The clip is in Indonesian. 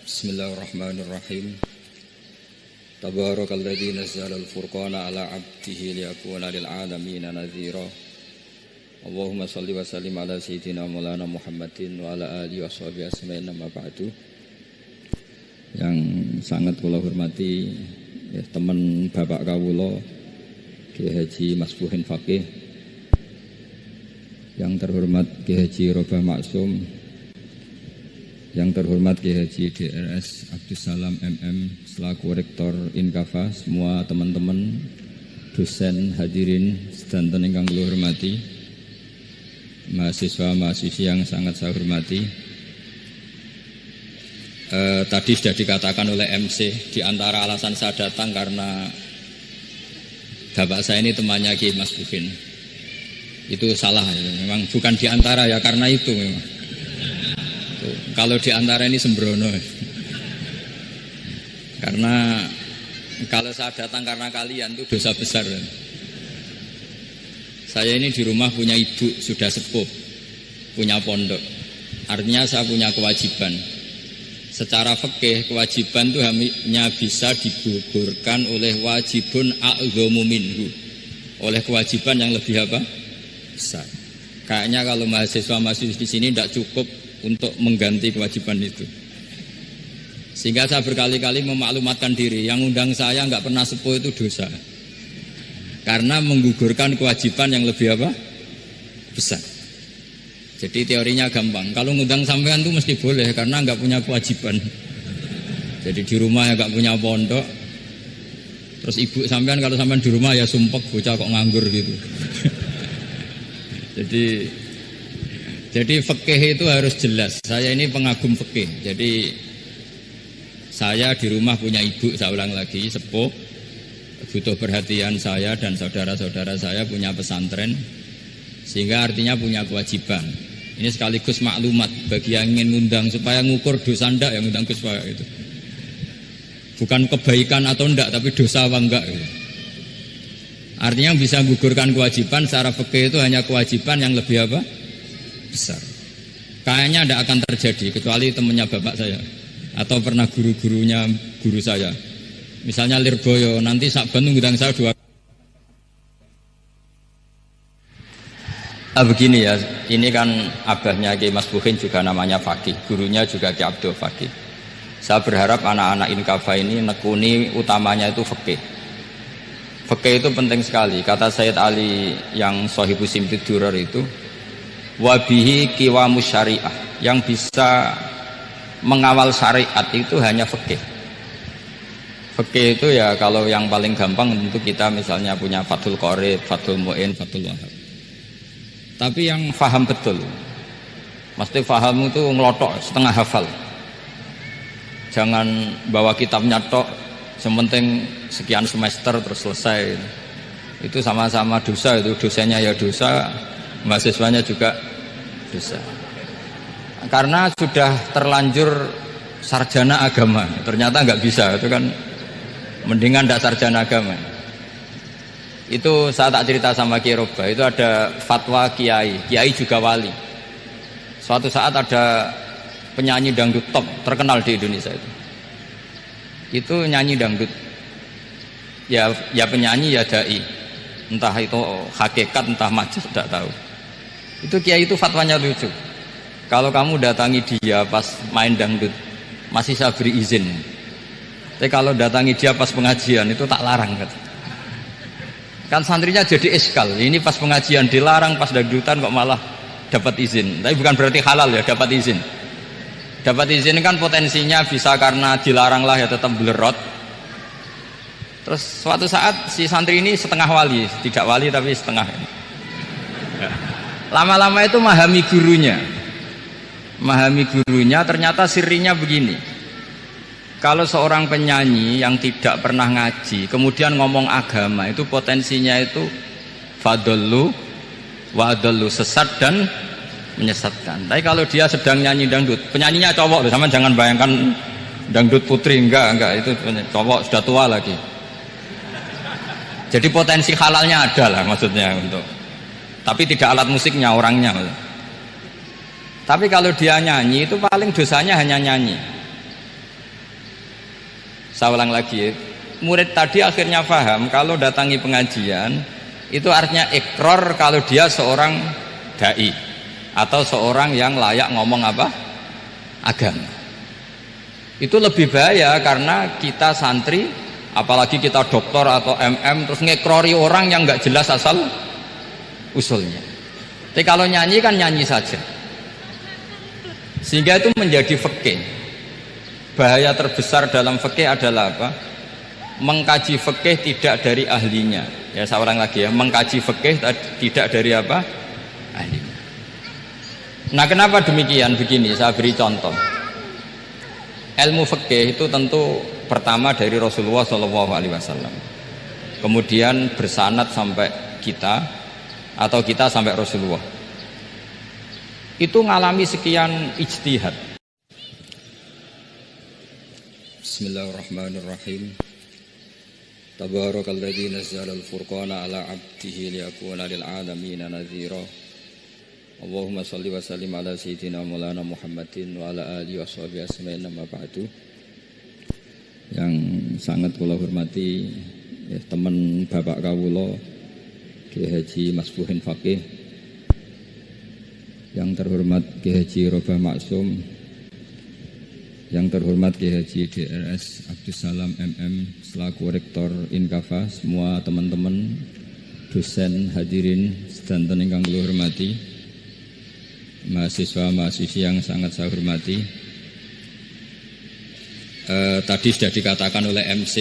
Bismillahirrahmanirrahim. Tabarakalladzi nazzala al-furqana ala 'abdihi liyakuna lil 'alamin nadhira. Allahumma shalli wa sallim ala sayyidina Maulana Muhammadin wa ala alihi washabihi ajmain amma ba'du. Yang sangat kula hormati ya, teman Bapak kawula Kiai Haji Masbuhin Faqih, yang terhormat Kiai Haji Robah Maksum, yang terhormat Kiai Haji DRS Abdussalam MM selaku Rektor Inkafa, semua teman-teman dosen hadirin sedanten ingkang kula hormati, mahasiswa-mahasiswi yang sangat saya hormati. Tadi sudah dikatakan oleh MC, di antara alasan saya datang karena bapak saya ini temannya Kiai Masbuhin. Itu salah, memang bukan di antara ya, karena itu memang. Tuh, kalau di antara ini sembrono. Karena kalau saya datang karena kalian itu dosa besar. Saya ini di rumah punya ibu sudah sepuh, punya pondok. Artinya saya punya kewajiban. Secara fikih kewajiban itu hanya bisa digugurkan oleh wajibun a'dhamu minhu, oleh kewajiban yang lebih apa? Besar. Kayaknya kalau mahasiswa-mahasiswa di sini tidak cukup untuk mengganti kewajiban itu. Sehingga saya berkali-kali memaklumatkan diri, yang undang saya nggak pernah sepuh itu dosa. Karena menggugurkan kewajiban yang lebih apa? Besar. Jadi teorinya gampang. Kalau ngundang sampean itu mesti boleh karena nggak punya kewajiban. Jadi di rumah ya nggak punya pondok. Terus ibu sampean kalau sampean di rumah ya sumpek, bocah kok nganggur gitu. Jadi fikih itu harus jelas. Saya ini pengagum fikih. Jadi saya di rumah punya ibu, saya ulang lagi, sepuh, butuh perhatian saya dan saudara-saudara saya punya pesantren, sehingga artinya punya kewajiban. Ini sekaligus maklumat bagi yang ingin ngundang supaya ngukur dosa ndak yang ngundang Gus Pak itu. Bukan kebaikan atau ndak, tapi dosa apa enggak gitu. Artinya bisa menggugurkan kewajiban secara fikih itu hanya kewajiban yang lebih apa? Besar. Kayaknya tidak akan terjadi kecuali temannya bapak saya atau pernah guru-gurunya guru saya. Misalnya Lirboyo, nanti Sakban ngundang saya 2. Begini ya, ini kan abahnya Kiai Masbuhin juga namanya Faqih, gurunya juga Kiai Abdul Faqih. Saya berharap anak-anak Inkafa ini nekuni utamanya itu fikih. Fikih itu penting sekali. Kata Sayyid Ali yang Shahibu Simtid Durar itu, wabihi qiwamus syariah, yang bisa mengawal syariat itu hanya fikih. Fikih itu ya kalau yang paling gampang tentu kita misalnya punya Fathul Qorib, Fathul Mu'in, Fathul Wahab. Tapi yang faham betul, mesti faham itu ngelotok setengah hafal. Jangan bawa kitabnya tok, sementing sekian semester terus selesai. Itu sama-sama dosa, itu dosanya ya dosa, mahasiswanya juga dosa. Karena sudah terlanjur sarjana agama, ternyata nggak bisa, itu kan mendingan tidak sarjana agama. Itu saya tak cerita sama Kiai Robah, itu ada fatwa Kiai juga wali. Suatu saat ada penyanyi dangdut top terkenal di Indonesia itu nyanyi dangdut. Ya penyanyi ya dai, entah itu hakikat entah majaz tidak tahu. Itu Kiai itu fatwanya lucu. Kalau kamu datangi dia pas main dangdut, masih saya beri izin. Tapi kalau datangi dia pas pengajian itu tak larang kata. Kan santrinya jadi eskal. Ini pas pengajian dilarang, pas dangdutan kok malah dapat izin. Tapi bukan berarti halal ya, dapat izin. Dapat izin kan potensinya bisa karena dilarang lah ya tetap belerot. Terus suatu saat si santri ini setengah wali, tidak wali tapi setengah. Lama-lama itu memahami gurunya, ternyata sirinya begini. Kalau seorang penyanyi yang tidak pernah ngaji kemudian ngomong agama, itu potensinya itu fadallu wa adallu, sesat dan menyesatkan. Tapi kalau dia sedang nyanyi dangdut, penyanyinya cowok loh, sama jangan bayangkan dangdut putri, enggak, itu cowok sudah tua lagi. Jadi potensi halalnya ada lah maksudnya untuk. Tapi tidak alat musiknya, orangnya. Tapi kalau dia nyanyi itu paling dosanya hanya nyanyi. Saya ulang lagi, murid tadi akhirnya paham kalau datangi pengajian itu artinya ikrar kalau dia seorang dai atau seorang yang layak ngomong apa? Agama. Itu lebih bahaya karena kita santri, apalagi kita doktor atau MM terus ngekrori orang yang nggak jelas asal usulnya. Tapi kalau nyanyi kan nyanyi saja. Sehingga itu menjadi fikih. Bahaya terbesar dalam fikih adalah apa? Mengkaji fikih tidak dari ahlinya. Ya saya ulang lagi ya, mengkaji fikih tidak dari apa? Ahlinya. Nah, kenapa demikian? Begini, saya beri contoh. Ilmu fikih itu tentu pertama dari Rasulullah SAW. Kemudian bersanad sampai kita atau kita sampai Rasulullah. Itu ngalami sekian ijtihad. Bismillahirrahmanirrahim. Tabarakalladzi nazzala al-furqana ala 'abdihi liyakuna lil 'alamin nadhira. Allahumma shalli wa sallim ala sayyidina Maulana Muhammadin wa ala alihi washabihi ajmain, amma ba'du. Yang sangat kula hormati teman Bapak kawula Kiai Haji Masbuhin Faqih, yang terhormat Kiai Haji Robah Maksum, yang terhormat Kiai Haji DRS Abdussalam MM selaku Rektor Inkafa, semua teman-teman dosen hadirin sedanten ingkang kula hormati, mahasiswa-mahasiswi yang sangat saya hormati. Tadi sudah dikatakan oleh MC